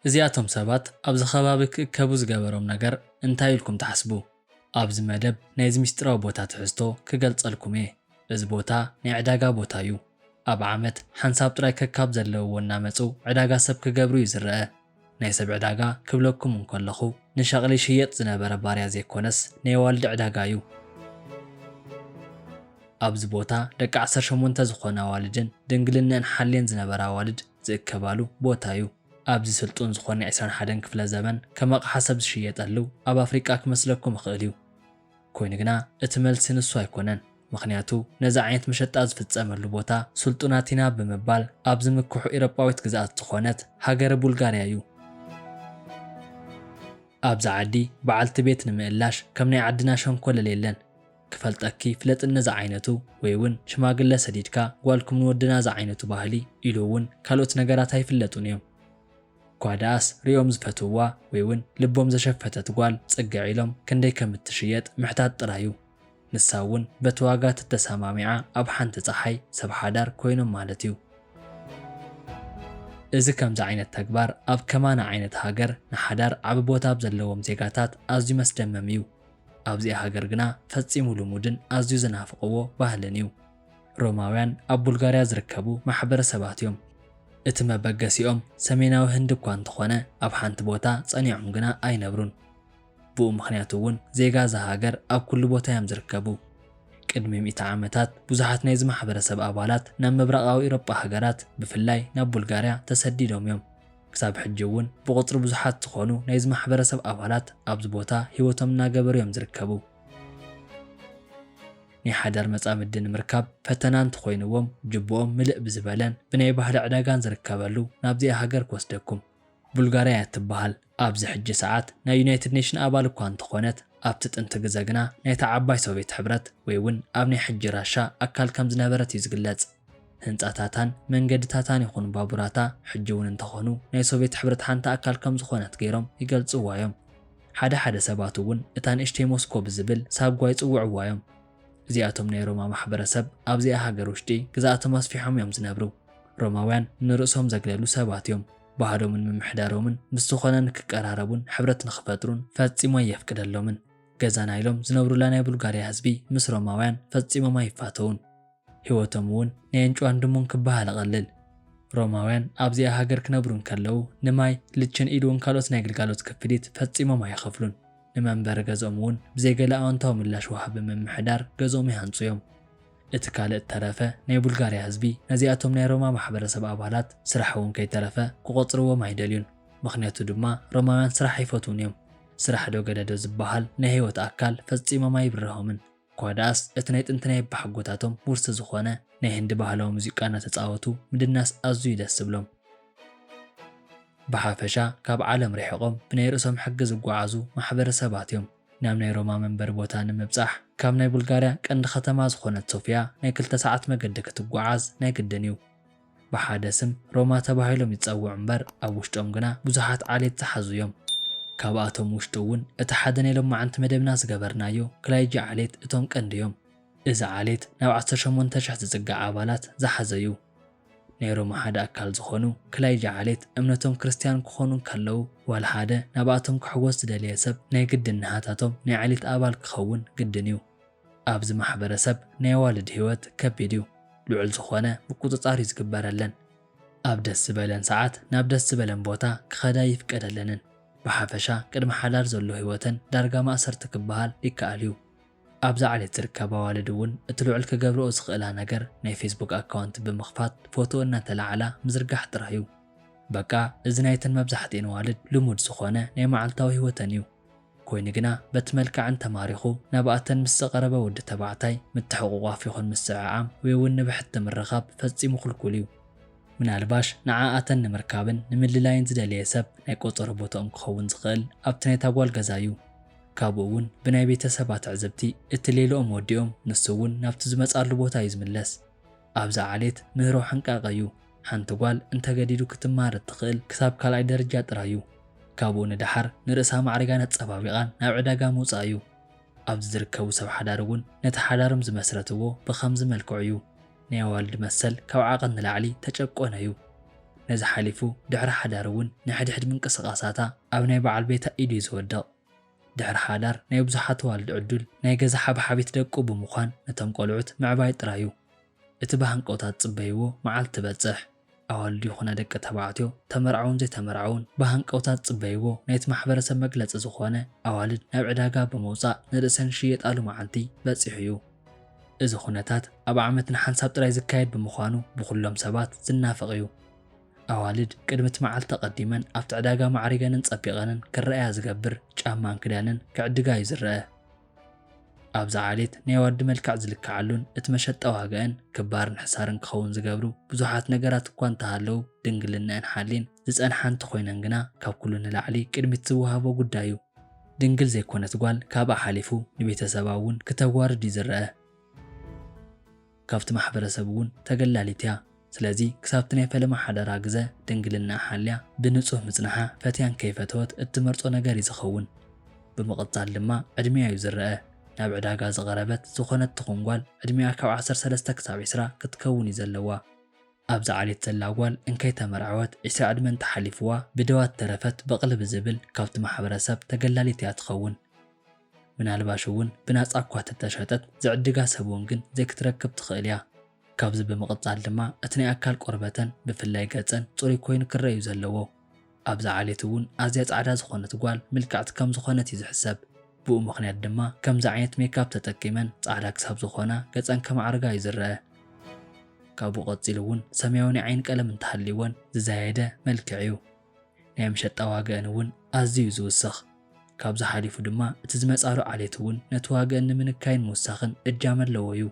እዚኣቶም ሰባት ኣብዚ ከባቢ ክእከቡ ዝገበሮም ነገር እንታይ ኢልኩም ትሓስቡ? ኣብዚ መደብ ናይዚ ምስጢራዊ ቦታ ትሕዝቶ ክገልጸልኩም እየ። እዚ ቦታ ናይ ዕዳጋ ቦታ እዩ። ኣብ ዓመት ሓንሳብ ጥራይ ከካብ ዘለውዎ እናመፁ ዕዳጋ ሰብ ክገብሩ እዩ ዝረአ። ናይ ሰብ ዕዳጋ ክብለኩም እንከለኹ ንሸቕሊ ሽየጥ ዝነበረ ባርያ ዘይኮነስ ናይ ኣዋልዲ ዕዳጋ እዩ። ኣብዚ ቦታ ደቂ 18 ዝኾነ ኣዋልድን ድንግልነን ሓልየን ዝነበረ ኣዋልድ ዝእከባሉ ቦታ እዩ። ኣብዚ ስልጡን ዝኾነ 21 ክፍለ ዘመን ከም ኣቕሓ ሰብ ዝሽየጠሉ ኣብ ኣፍሪቃ ክመስለኩም ይኽእል እዩ። ኮይኑ ግና እቲ መልሲ ንሱ ኣይኮነን። ምክንያቱ ነዚ ዓይነት መሸጣ ዝፍጸመሉ ቦታ ስልጡናቲና ብምባል ኣብ ዝምክሑ ኤሮጳዊት ግዝኣት ዝኾነት ሃገረ ቡልጋርያ እዩ። ኣብዚ ዓዲ በዓልቲ ቤት ንምእላሽ ከም ናይ ዓድና ሸንኮለል የለን። ክፈልጠኪ ፍለጥነ ዝዓይነቱ ወይ እውን ሽማግለ ሰዲድካ ጓልኩም ንወድና ዝዓይነቱ ባህሊ ኢሉ እውን ካልኦት ነገራት ኣይፍለጡን እዮም። ኳዳኣስ ሪኦም ዝፈትዋ ወይ እውን ልቦም ዘሸፈተት ጓል ጽግዕ ኢሎም ክንደይ ከም እትሽየጥ ምሕታት ጥራዩ። ንሳ እውን በቲ ዋጋ ተተሰማሚዓ ኣብ ሓንቲ ፀሓይ ሰብ ሓዳር ኮይኖም ማለት እዩ። እዚ ከምዚ ዓይነት ተግባር ኣብ ከማና ዓይነት ሃገር ንሓዳር ዓብ ቦታ ዘለዎም ዜጋታት ኣዝዩ መስደመም እዩ። ኣብዚኣ ሃገር ግና ፈጺሙ ልሙድን ኣዝዩ ዝናፍቕዎ ባህልን እዩ። ሮማውያን ኣብ ቡልጋርያ ዝርከቡ ማሕበረሰባት እዮም። እቲ መበገሲኦም ሰሜናዊ ህንዲ እኳ እንተኾነ ኣብ ሓንቲ ቦታ ጸኒዖም ግና ኣይነብሩን። ብኡ ምኽንያቱ እውን ዜጋ ሃገር ኣብ ኩሉ ቦታ እዮም ዝርከቡ። ቅድሚ 100 ዓመታት ብዙሓት ናይዚ ማሕበረሰብ ኣባላት ናብ ምብራቓዊ ኤሮጳ ሃገራት ብፍላይ ናብ ቡልጋርያ ተሰዲዶም እዮም። ክሳብ ሕጂ እውን ብቁፅሪ ብዙሓት ዝኾኑ ናይዚ ማሕበረሰብ ኣባላት ኣብዚ ቦታ ሂወቶም እናገበሩ እዮም ዝርከቡ። ናይ ሓዳር መጻምድቲ ንምርካብ ፈተና እንትኾይንዎም ጅብኦም ምልእ ብዝበለን ብናይ ባህሊ ዕዳጋን ዝርከበሉ ናብዚኣ ሃገር ክወስደኩም። ቡልጋርያ እትበሃል ኣብዚ ሕጂ ሰዓት ናይ ዩናይትድ ኔሽን ኣባል እኳ እንተኾነት ኣብቲ ጥንቲ ግዜ ግና ናይቲ ዓባይ ሶቪየት ሕብረት ወይ እውን ኣብ ናይ ሕጂ ራሻ ኣካል ከም ዝነበረት እዩ ዝግለጽ። ህንጻታታን መንገድታታን ይኹን ባቡራታ ሕጂ እውን እንተኾኑ ናይ ሶቪየት ሕብረት ሓንቲ ኣካል ከም ዝኾነት ገይሮም ይገልጽዋ እዮም። ሓደ ሰባት እውን እታ ንእሽተይ ሞስኮ ብዝብል ሳብጓ ይጽውዕዋ እዮም። እዚኣቶም ናይ ሮማ ማሕበረሰብ ኣብዚኣ ሃገር ውሽጢ ግዝኣቶም ኣስፊሖም እዮም ዝነብሩ። ሮማውያን ንርእሶም ዘግለሉ ሰባት እዮም። ባህሎምን ምምሕዳሮምን ምስ ዝኾነ ንክቀራረቡን ሕብረት ንኽፈጥሩን ፈጺሞ የፍቅደሎምን። ገዛና ኢሎም ዝነብሩላ ናይ ቡልጋርያ ህዝቢ ምስ ሮማውያን ፈጺሞም ኣይፋተውን። ህይወቶም እውን ናይ እንጭዋን ድሙን ክበሃል ይቐልል። ሮማውያን ኣብዚኣ ሃገር ክነብሩ እንከለዉ ንማይ ልችን ኢሉ እውን ካልኦት ናይ ግልጋሎት ክፍሊት ፈጺሞም ኣይኸፍሉን። ንመንበሪ ገዝኦም እውን ብዘይገለ ኣዎንታዊ ምላሽ ወሃቢ ምምሕዳር ገዝኦም ይሃንፁ እዮም። እቲ ካልእ እተረፈ ናይ ቡልጋርያ ህዝቢ ነዚኣቶም ናይ ሮማ ማሕበረሰብ ኣባላት ስራሕ እውን ከይተረፈ ክቆፅርዎም ኣይደልዩን። ምክንያቱ ድማ ሮማውያን ስራሕ ኣይፈትውን እዮም። ስራሕ ዶ ገደዶ ዝበሃል ናይ ህይወት ኣካል ፈጺሞም ኣይብርሆምን። ኳዳኣስ እቲ ናይ ጥንቲ ናይ ባሕጎታቶም ውርሲ ዝኾነ ናይ ህንዲ ባህላዊ ሙዚቃ እናተፃወቱ ምድናስ ኣዝዩ ደስ ዝብሎም። ብሓፈሻ ካብ ዓለም ሪሒቆም ብናይ ርእሶም ሕጊ ዝጓዓዙ ማሕበረሰባት እዮም። ናብ ናይ ሮማ መንበሪ ቦታ ንምብጻሕ ካብ ናይ ቡልጋርያ ቀንዲ ከተማ ዝኾነት ሶፊያ ናይ 2 ሰዓት መገዲ ክትጓዓዝ ናይ ግድን እዩ። ብሓደ ስም ሮማ ተባሂሎም ይጸውዑ እምበር ኣብ ውሽጦም ግና ብዙሓት ዓሌት ዝሓዙ እዮም። ካብኣቶም ውሽጢ እውን እቲ ሓደ ናይ ሎማዓንቲ መደብና ዝገበርናዮ ክላይጂ ዓሌት እቶም ቀንዲ እዮም። እዚ ዓሌት ናብ 18,000 ዝጽጋዕ ኣባላት ዝሓዘ እዩ። ናይ ሮማ ሓደ ኣካል ዝኾኑ ክላይጂ ዓሌት እምነቶም ክርስቲያን ክኾኑ ከለዉ ዋላ ሓደ ናብኣቶም ክሕወስ ዝደልየ ሰብ ናይ ግድን ናሃታቶም ናይ ዓሌት ኣባል ክኸውን ግድን እዩ። ኣብዚ ማሕበረሰብ ናይ ኣዋልድ ህይወት ከቢድ እዩ። ልዑል ዝኾነ ምቁፅጻር እዩ ዝግበረለን። ኣብ ደስ ዝበለን ሰዓት ናብ ደስ ዝበለን ቦታ ክኸዳ ይፍቀደለንን። ብሓፈሻ ቅድሚ ሓዳር ዘሎ ህይወተን ዳርጋ ማእሰርቲ ክበሃል ይከኣል እዩ። ኣብዛ ዓሌት ዝርከባ ኣዋልድ እውን እቲ ልዑል ክገብርኦ ዝኽእላ ነገር ናይ ፌስቡክ ኣካውንት ብምኽፋት ፎቶ እናተላዕላ ምዝርጋሕ ጥራሕ እዩ። በቃ እዚ ናይተን መብዛሕትአን ኣዋልድ ልሙድ ዝኾነ ናይ መዓልታዊ ህይወተን እዩ። ኮይኑ ግና በቲ መልክዕን ተማሪኹ ናብኣተን ምስ ዘቐረበ ወዲ ተባዕታይ ምትሕቑቋፍ ይኹን ምስዕዓም ወይ እውን ንብሕቲ ምርኻብ ፈጺሙ ክልኩል እዩ። ምናልባሽ ንዓኣተን ንምርካብን ንምልላይን ዝደለየ ሰብ ናይ ቆፀሮ ቦታኦም ክኸውን ዝኽእል ኣብቲ ናይታ ጓል ገዛ እዩ። ካብኡ እውን ብናይ ቤተሰባት ዕዝብቲ እቲ ሌሎኦም ወዲኦም ንሱ እውን ናብቲ ዝመጻሉ ቦታ እዩ ዝምለስ። ኣብዛ ዓሌት ምህሮ ሓንቃቕ እዩ። ሓንቲ ጓል እንተገዲዱ ክትማር እትኽእል ክሳብ ካልኣይ ደረጃ ጥራይ እዩ። ካብኡ ንድሓር ንርእሳ ማዕሪጋ ነፀባቢቓን ናብ ዕዳጋ ምውፃእ እዩ። ኣብዚ ዝርከቡ ሰብ ሓዳር እውን ነቲ ሓዳሮም ዝመስረትዎ ብኸምዚ መልክዑ እዩ። ናይ ኣዋልድ መሰል ካብ ዓቐን ንላዕሊ ተጨቆነ እዩ። ነዚ ሓሊፉ ድሕሪ ሓዳር እውን ንሕድሕድ ምንቅስቓሳታ ኣብ ናይ በዓል ቤታ ኢዱ ዝወድቕ ድሕሪ ሓዳር ናይ ብዙሓት ዋልዲ ዕዱል ናይ ገዛ ሓብሓቢት ደቁ ብምዃን ነቶም ቆልዑት ምዕባይ ጥራዩ እቲ ብሃንቀውታት ጽበይዎ መዓልቲ በጽሕ ኣዋልዱ ይኹና ደቂ ተባዕትዮ ተመርዓውን ዘይተመርዓውን ብሃንቀውታት ጽበይዎ ናይቲ ማሕበረሰብ መግለፂ ዝኾነ ኣዋልድ ናብ ዕዳጋ ብምውፃእ ንርእሰን ዝሽየጣሉ መዓልቲ በፂሑ እዩ እዚ ኩነታት ኣብ ዓመት ንሓንሳብ ጥራይ ዝካየድ ብምዃኑ ብኩሎም ሰባት ዝናፈቕ እዩ ኣዋልድ ቅድሚት መዓልቲ ተቐዲመን ኣብቲ ዕዳጋ ማዕሪገንን ፀቢቐንን ክረአያ ዝገብር ጫማን ክዳንን ክዕድጋ እዩ ዝረአ ኣብዚ ዓሌት ናይ ወዲ መልክዕ ዝልክዓሉን እቲ መሸጣ ዋግአን ክባርን ሕሳርን ክኸውን ዝገብሩ ብዙሓት ነገራት እኳ እንተሃለዉ ድንግልናአን ሓሊን ዝፀንሓ እንተኾይነን ግና ካብ ኩሉ ንላዕሊ ቅድሚት ዝወሃቦ ጉዳይ እዩ ድንግል ዘይኮነት ጓል ካብኣ ሓሊፉ ንቤተሰባ እውን ክተዋርድ እዩ ዝረአ ካብቲ ማሕበረሰብ እውን ተገላሊት እያ ስለዚ ክሳብቲ ናይ ፈለማ ሓደራ ግዜ ድንግልና ሓልያ ብንጹህ ምጽናሓ ፈትያን ከይፈተወት እትመርጾ ነገር እዩ ዝኸውን ብምቕጻል ድማ ዕድሜያ እዩ ዝረአ ናብ ዕዳጋ ዝቐረበት ዝኾነት ትኹን ጓል ዕድሜያ ካብ 13 ክሳብ 20 ክትከውን እዩ ዘለዋ ኣብዚ ዓሌት ዘላ ጓል እንከይ ተመርዓወት 20 ዕድመ እንተሓሊፍዋ ብደዋት ተረፈት በቕሊ ብዝብል ካብቲ ማሕበረሰብ ተገላሊት እያ ትኸውን ምናልባሽ እውን ብናፃ እኳ ተተሸጠት ዝዕድጋ ሰብ እውን ግን ዘይክትረክብ ትኽእል እያ ካብዚ ብምቕጻል ድማ እቲ ናይ ኣካል ቆርበተን ብፍላይ ገፀን ጽሩይ ኮይኑ ክረአ እዩ ዘለዎ ኣብዚ ዓሌት እውን ኣዝያ ጻዕዳ ዝኾነት ጓል ምልክዕቲ ከም ዝኾነት እዩ ዝሕሰብ ብኡ ምኽንያት ድማ ከምዚ ዓይነት ሜካፕ ተጠቂመን ጻዕዳ ክሳብ ዝኾና ገፀን ከማዕርጋ እዩ ዝረአ ካብኡ ቀፂሉ እውን ሰማያዊ ናይ ዓይኒ ቀለም እንተሃልይወን ዝዘያየደ መልክዕ እዩ ናይ መሸጣ ዋግአን እውን ኣዝዩ ዝውስኽ ካብዚ ሓሊፉ ድማ እቲ ዝመጻሉ ዓሌት እውን ነቲ ዋግአን ንምንካይን ምውሳኽን እጃም ኣለዎ እዩ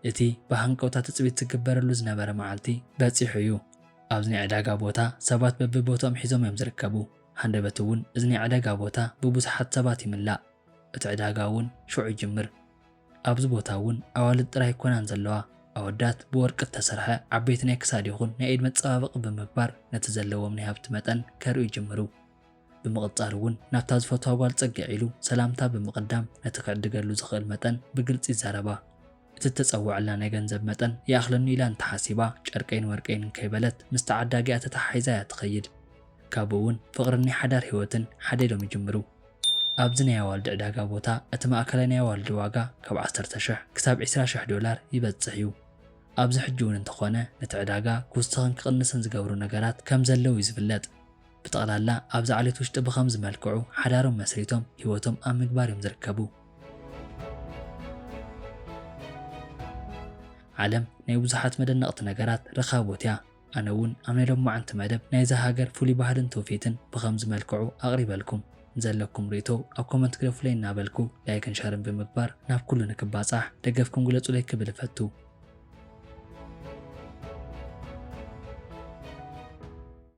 እቲ ብሃንቀውታት እፅቢት ዝግበረሉ ዝነበረ መዓልቲ በፂሑ እዩ ኣብዚ ናይ ዕዳጋ ቦታ ሰባት በብቦትኦም ሒዞም እዮም ዝርከቡ ሃንደበት እውን እዚ ናይ ዕዳጋ ቦታ ብብዙሓት ሰባት ይምላእ እቲ ዕዳጋ እውን ሽዑ ይጅምር ኣብዚ ቦታ እውን ኣዋልድ ጥራይ ኮናን ዘለዋ ኣወዳት ብወርቂ ዝተሰርሐ ዓበይቲ ናይ ክሳድ ይኹን ናይ ኢድ መፀባበቒ ብምግባር ነቲ ዘለዎም ናይ ሃብቲ መጠን ከርእዩ ይጅምሩ ብምቕጻል እውን ናብታ ዝፈትዋ ጓል ፀጊዕ ኢሉ ሰላምታ ብምቕዳም ነቲ ክዕድገሉ ዝኽእል መጠን ብግልፂ ይዛረባ እቲ ተፀውዕላ ናይ ገንዘብ መጠን ይኣኽለኒ ኢላ እንተሓሲባ ጨርቀይን ወርቀይን ከይበለት ምስቲ ዓዳጊኣ ተተሓሒዛ እያ ትኸይድ ካብኡ እውን ፍቕርን ናይ ሓዳር ህይወትን ሓደሎም ይጅምሩ ኣብዚ ናይ ኣዋልዲ ዕዳጋ ቦታ እቲ ማእከላይ ናይ ኣዋልዲ ዋጋ ካብ 10,000 ክሳብ 20,000 ዶላር ይበጽሕ እዩ ኣብዚ ሕጂ እውን እንተኾነ ነቲ ዕዳጋ ክውስኽን ክቕንስን ዝገብሩ ነገራት ከም ዘለው እዩ ዝፍለጥ ብጠቕላላ ኣብዚ ዓሌት ውሽጢ ብኸምዚ መልክዑ ሓዳሮም መስሪቶም ህይወቶም ኣብ ምግባር እዮም ዝርከቡ ዓለም ናይ ብዙሓት መደነቕቲ ነገራት ረኻቦት እያ ኣነ እውን ኣብ ናይ ሎማዓንቲ መደብ ናይዛ ሃገር ፍሉይ ባህልን ትውፊትን ብኸምዚ መልክዑ ኣቕሪበልኩም ዘለኩም ሪቶ ኣብ ኮመንት ክለፍለይ እናበልኩ ላይክን ሸርን ብምግባር ናብ ኩሉ ንክባጻሕ ደገፍኩም ግለጹለይ ክብል ፈቱ